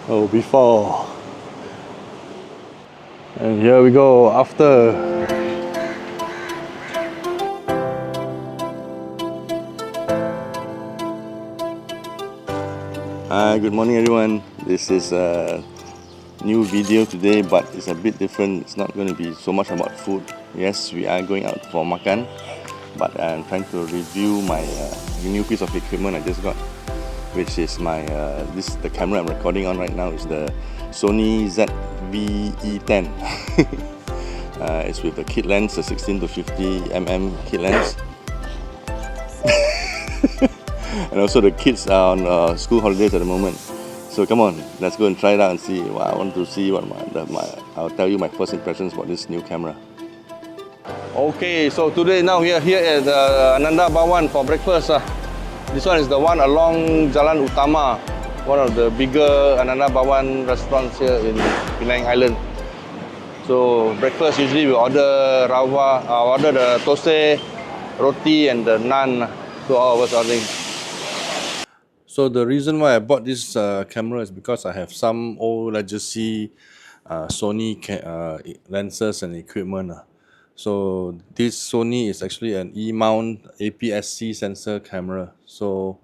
Oh, before. And here we go, after. Hi, good morning everyone. This is a new video today, but it's a bit different. It's not going to be so much about food. Yes, we are going out for makan, but I'm trying to review my new piece of equipment I just got, which is my the camera I'm recording on right now is the Sony ZV-E10. It's with the kit lens, the 16 to 50 mm kit lens. And also the kids are on school holidays at the moment. So come on, let's go and try it out and see. Well, I want to see what I'll tell you my first impressions about this new camera. Okay, so today now we are here at Ananda Bahwan for breakfast. This one is the one along Jalan Utama, one of the bigger Ananda Bahwan restaurants here in Penang Island. So breakfast usually we order order the toast, roti and the naan. So all of us ordering. So the reason why I bought this camera is because I have some old legacy Sony lenses and equipment. So this Sony is actually an E-mount APS-C sensor camera. So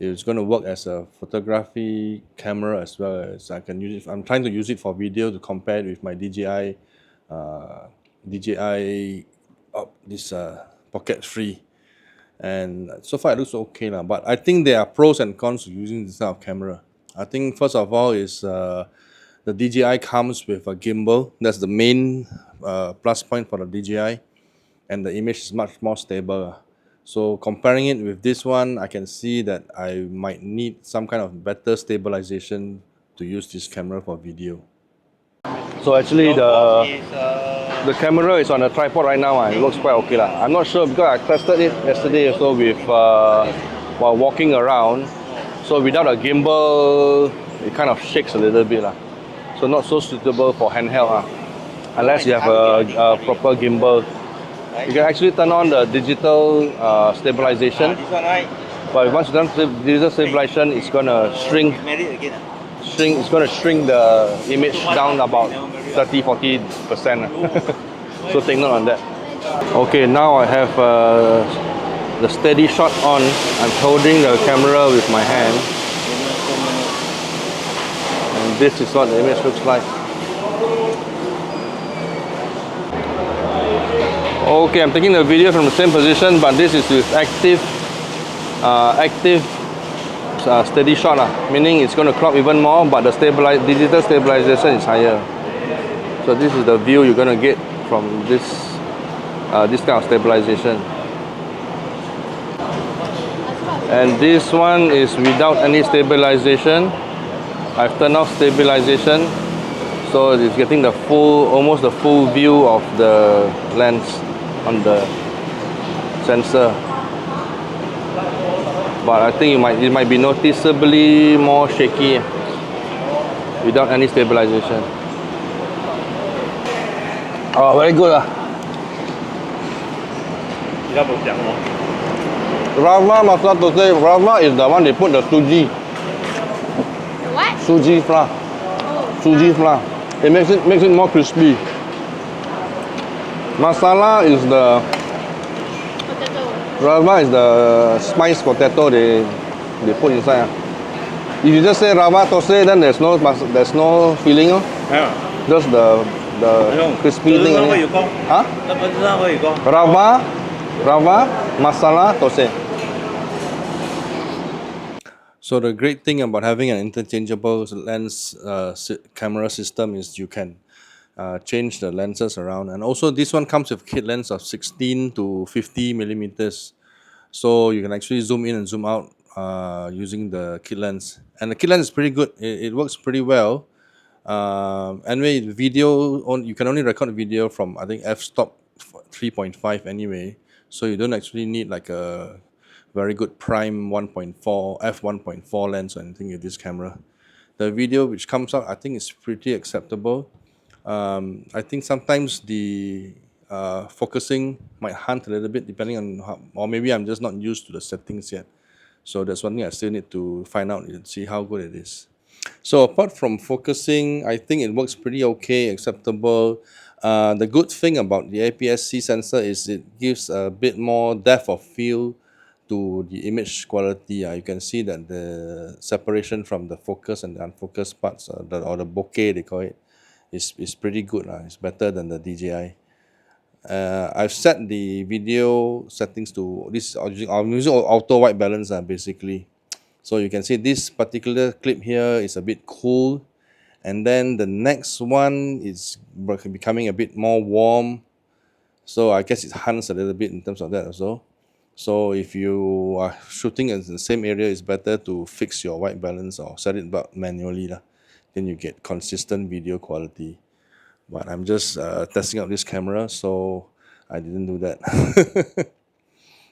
it's going to work as a photography camera as well as I can use it. I'm trying to use it for video to compare it with my DJI Pocket 3. And so far it looks okay lah. But I think there are pros and cons to using this type of camera. I think first of all is the DJI comes with a gimbal. That's the main plus point for the DJI, and the image is much more stable. So comparing it with this one, I can see that I might need some kind of better stabilization to use this camera for video. So actually the camera is on a tripod right now and it looks quite okay lah. I'm not sure because I tested it yesterday also with while walking around. So without a gimbal, it kind of shakes a little bit lah. So not so suitable for handheld unless you have a proper gimbal. You can actually turn on the digital stabilization. But once you done digital stabilization, it's gonna shrink. It's going to shrink the image down about 30-40%. So take note on that. Okay, now I have the steady shot on. I'm holding the camera with my hand, and this is what the image looks like. Okay, I'm taking the video from the same position, but this is with active steady shot meaning it's going to crop even more, but the digital stabilization is higher. So this is the view you're going to get from this kind of stabilization. And this one is without any stabilization. I've turned off stabilization, so it's getting the almost the full view of the lens on the sensor. But I think it might be noticeably more shaky without any stabilization. Oh, very good Rava masala toast. Rava is the one they put the suji. What? Suji flour. Oh, Suji flour. It makes it more crispy. Masala is the rava is the spiced potato they put inside. If you just say rava toast, then there's no filling. Yeah. Just the crispy thing. Huh? Rava masala toast. So the great thing about having an interchangeable lens camera system is you can change the lenses around, and also this one comes with kit lens of 16 to 50 millimeters, so you can actually zoom in and zoom out using the kit lens, and the kit lens is pretty good. It works pretty well. Anyway, video you can only record video from I think f-stop 3.5 anyway, so you don't actually need like a very good prime 1.4 f1.4 lens or anything with this camera. The video which comes out I think is pretty acceptable. I think sometimes the focusing might hunt a little bit depending on how, or maybe I'm just not used to the settings yet. So that's one thing I still need to find out and see how good it is. So apart from focusing, I think it works pretty okay, acceptable. The good thing about the APS-C sensor is it gives a bit more depth of field to the image quality. You can see that the separation from the focus and the unfocused parts, or the bokeh they call it, is pretty good. It's better than the DJI. I've set the video settings to this. I'm using auto white balance basically. So you can see this particular clip here is a bit cool, and then the next one is becoming a bit more warm. So I guess it hunts a little bit in terms of that also. So if you are shooting in the same area, it's better to fix your white balance or set it back manually lah. Then you get consistent video quality. But I'm just testing out this camera, so I didn't do that.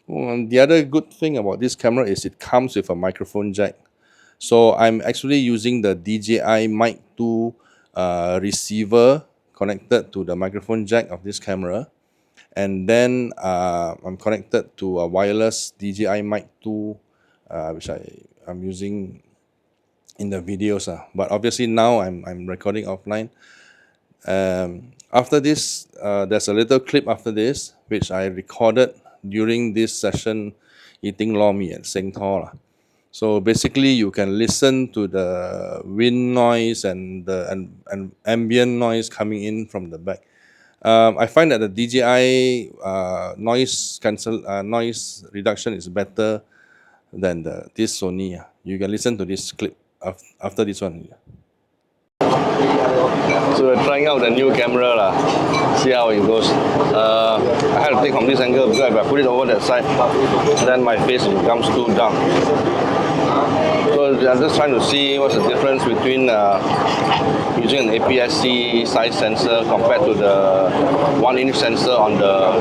The other good thing about this camera is it comes with a microphone jack. So I'm actually using the DJI Mic 2 receiver connected to the microphone jack of this camera. And then I'm connected to a wireless DJI Mic 2, which I'm using in the videos. But obviously now I'm recording offline. After this, there's a little clip after this, which I recorded during this session eating lor mee at Seng Thor lah. So basically, you can listen to the wind noise and the and ambient noise coming in from the back. I find that the DJI noise reduction is better than this Sony. You can listen to this clip after this one. So we're trying out the new camera lah. See how it goes. I had to take from this angle because if I put it over that side, then my face becomes too dark. So I'm just trying to see what's the difference between using an APS-C size sensor compared to the 1-inch sensor on the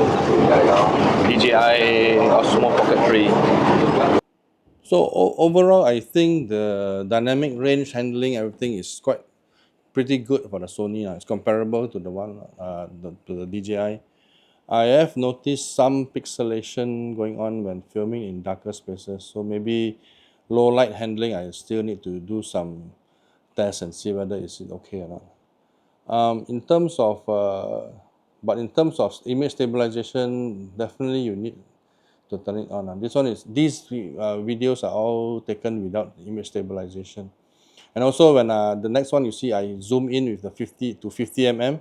DJI Osmo Pocket 3. So overall, I think the dynamic range handling, everything is quite pretty good for the Sony. It's comparable to the one to the DJI. I have noticed some pixelation going on when filming in darker spaces. So maybe low light handling, I still need to do some tests and see whether is it okay or not. In terms of image stabilization, definitely you need to turn it on. These videos are all taken without image stabilization. And also when the next one you see, I zoom in with the 50 to 50 mm,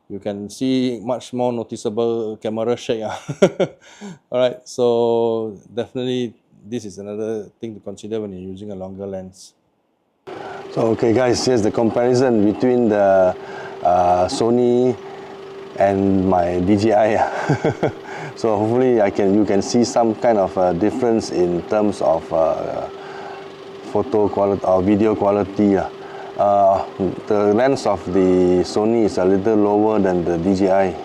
you can see much more noticeable camera shake. All right, so definitely this is another thing to consider when you're using a longer lens. So okay guys, here's the comparison between the Sony and my DJI. So hopefully you can see some kind of difference in terms of photo quality or video quality. The lens of the Sony is a little lower than the DJI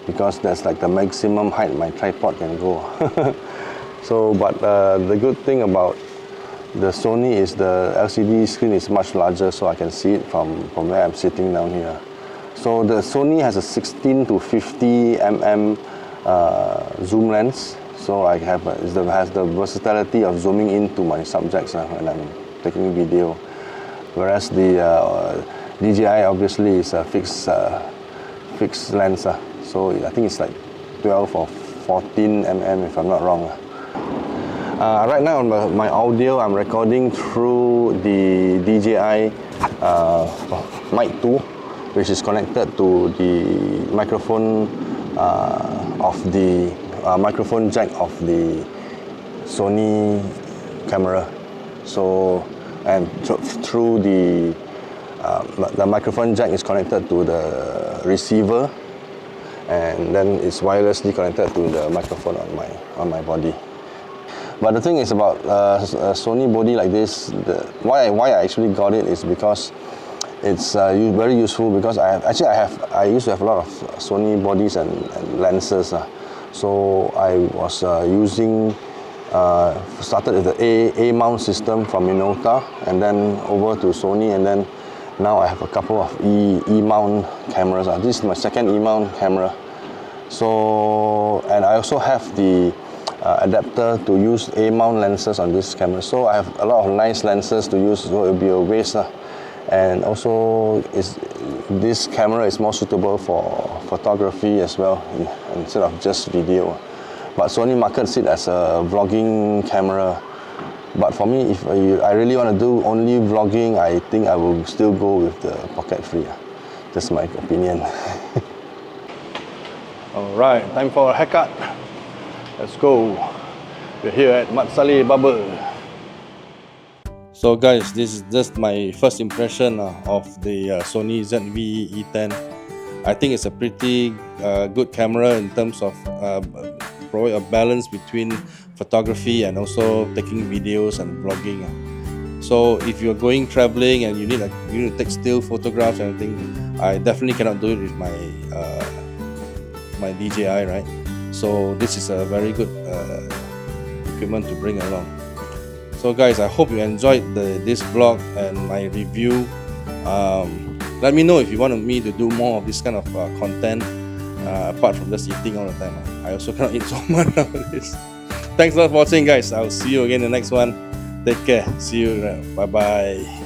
because that's like the maximum height my tripod can go. So, but the good thing about the Sony is the LCD screen is much larger, so I can see it from where I'm sitting down here. So the Sony has a 16 to 50 mm zoom lens. So it has the versatility of zooming into my subjects when I'm taking video. Whereas the DJI obviously is a fixed lens. So I think it's like 12 or 14 mm if I'm not wrong. Right now on my audio, I'm recording through the DJI Mic 2, which is connected to the microphone of the microphone jack of the Sony camera. So, and through the microphone jack is connected to the receiver, and then it's wirelessly connected to the microphone on my body. But the thing is about a Sony body like this, why I actually got it is because it's very useful, because I used to have a lot of Sony bodies and lenses. So I was started with the A mount system from Minolta, and then over to Sony, and then now I have a couple of E mount cameras. This is my second E mount camera. So, and I also have the adapter to use A mount lenses on this camera. So I have a lot of nice lenses to use, so it will be a waste and also this camera is more suitable for photography as well instead of just video. But Sony markets it as a vlogging camera. But for me, if I really want to do only vlogging, I think I will still go with the Pocket 3. That's my opinion. Alright, time for a haircut. Let's go. We're here at Saleh Barber. So guys, this is just my first impression of the Sony ZV-E10. I think it's a pretty good camera in terms of provide a balance between photography and also taking videos and vlogging. So if you're going traveling and you need to take still photographs and everything, I definitely cannot do it with my my DJI, right? So this is a very good equipment to bring along. So guys, I hope you enjoyed this vlog and my review. Let me know if you want me to do more of this kind of content apart from just eating all the time. I also cannot eat so much nowadays. Thanks a lot for watching, guys. I'll see you again in the next one. Take care. See you. Bye bye.